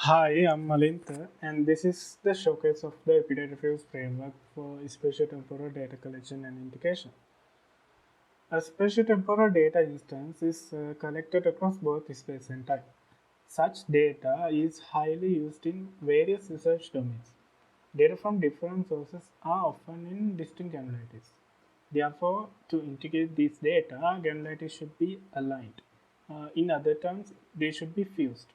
Hi, I'm Malinta, and this is the showcase of the Epidata Reviews framework for spatiotemporal data collection and integration. A spatiotemporal data instance is collected across both space and time. Such data is highly used in various research domains. Data from different sources are often in distinct granularities. Therefore, to integrate these data, granularities should be aligned. In other terms, they should be fused.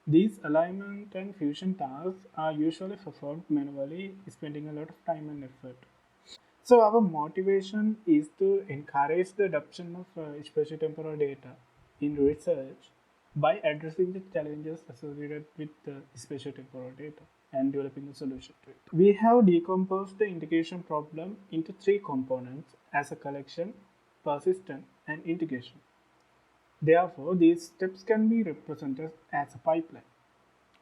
These alignment and fusion tasks are usually performed manually, spending a lot of time and effort. So our motivation is to encourage the adoption of spatiotemporal data in research by addressing the challenges associated with spatiotemporal data and developing a solution to it. We have decomposed the integration problem into three components as a collection, persistent, and integration. Therefore, these steps can be represented as a pipeline.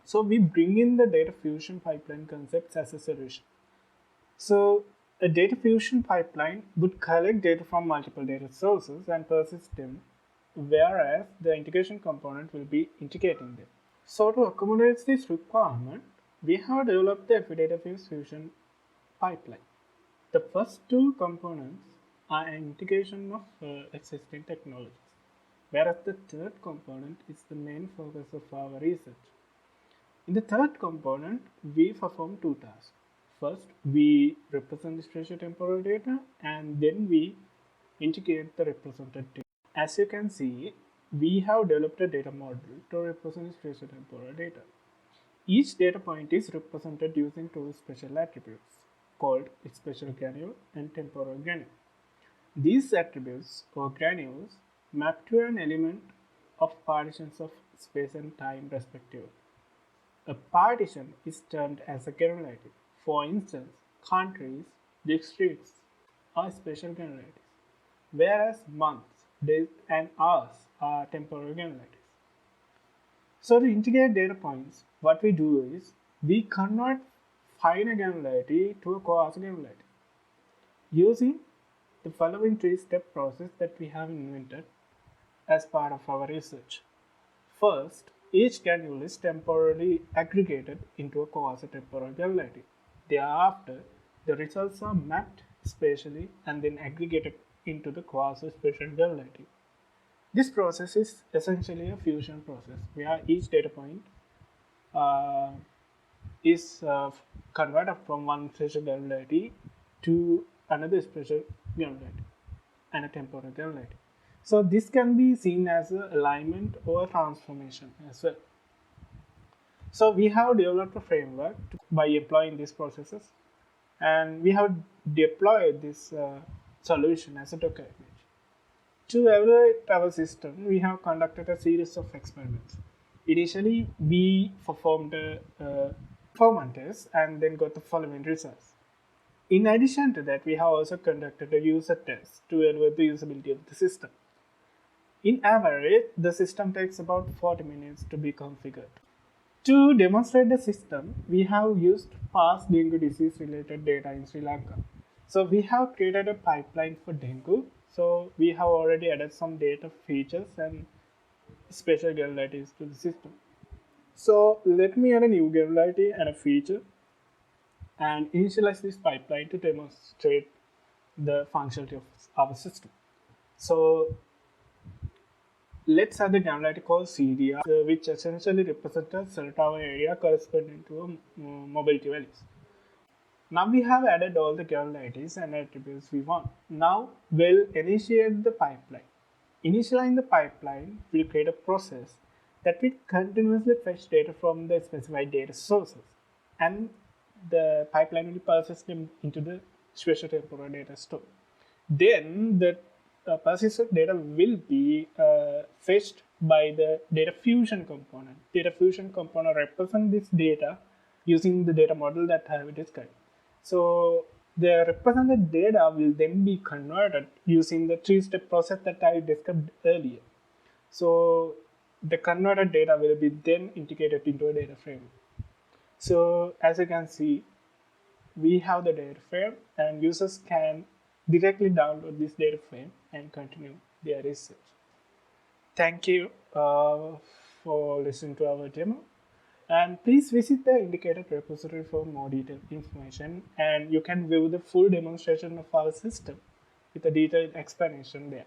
So we bring in the data fusion pipeline concepts as a solution. So a data fusion pipeline would collect data from multiple data sources and persist them, whereas the integration component will be integrating them. So to accommodate this requirement, we have developed the Data Fusion pipeline. The first two components are an integration of existing technologies, whereas the third component is the main focus of our research. In the third component, we perform two tasks. First, we represent the spatiotemporal data, and then we integrate the represented data. As you can see, we have developed a data model to represent the spatiotemporal data. Each data point is represented using two special attributes called spatial granule and temporal granule. These attributes or granules map to an element of partitions of space and time respectively. A partition is termed as a granularity. For instance, countries, districts are spatial granularities, whereas months, days, and hours are temporal granularities. So to integrate data points, what we do is we convert finite granularity to a coarse granularity using the following three-step process that we have invented as part of our research. First, each granule is temporarily aggregated into a quasi-temporal granularity. Thereafter, the results are mapped spatially and then aggregated into the quasi-spatial granularity. This process is essentially a fusion process where each data point uh, is converted from one spatial granularity to another spatial granularity and a temporal granularity. So this can be seen as an alignment or a transformation as well. So we have developed a framework by employing these processes, and we have deployed this solution as a Docker image. To evaluate our system, we have conducted a series of experiments. Initially, we performed a performance test and then got the following results. In addition to that, we have also conducted a user test to evaluate the usability of the system. In average, the system takes about 40 minutes to be configured. To demonstrate the system, we have used past dengue disease related data in Sri Lanka. So we have created a pipeline for dengue. So we have already added some data features and special granularities to the system. So let me add a new granularity and a feature and initialize this pipeline to demonstrate the functionality of our system. So let's add the granularity called CDR, which essentially represents a cell tower area corresponding to mobility values. Now we have added all the granularities and attributes we want. Now we'll initiate the pipeline. Initializing the pipeline will create a process that will continuously fetch data from the specified data sources, and the pipeline will persist them into the spatiotemporal data store. Then the persistent data will be fetched by the data fusion component. Data fusion component represents this data using the data model that I have described. So the represented data will then be converted using the three-step process that I described earlier. So the converted data will be then integrated into a data frame. So as you can see, we have the data frame and users can directly download this data frame and continue their research. Thank you for listening to our demo. And please visit the indicated repository for more detailed information, and you can view the full demonstration of our system with a detailed explanation there.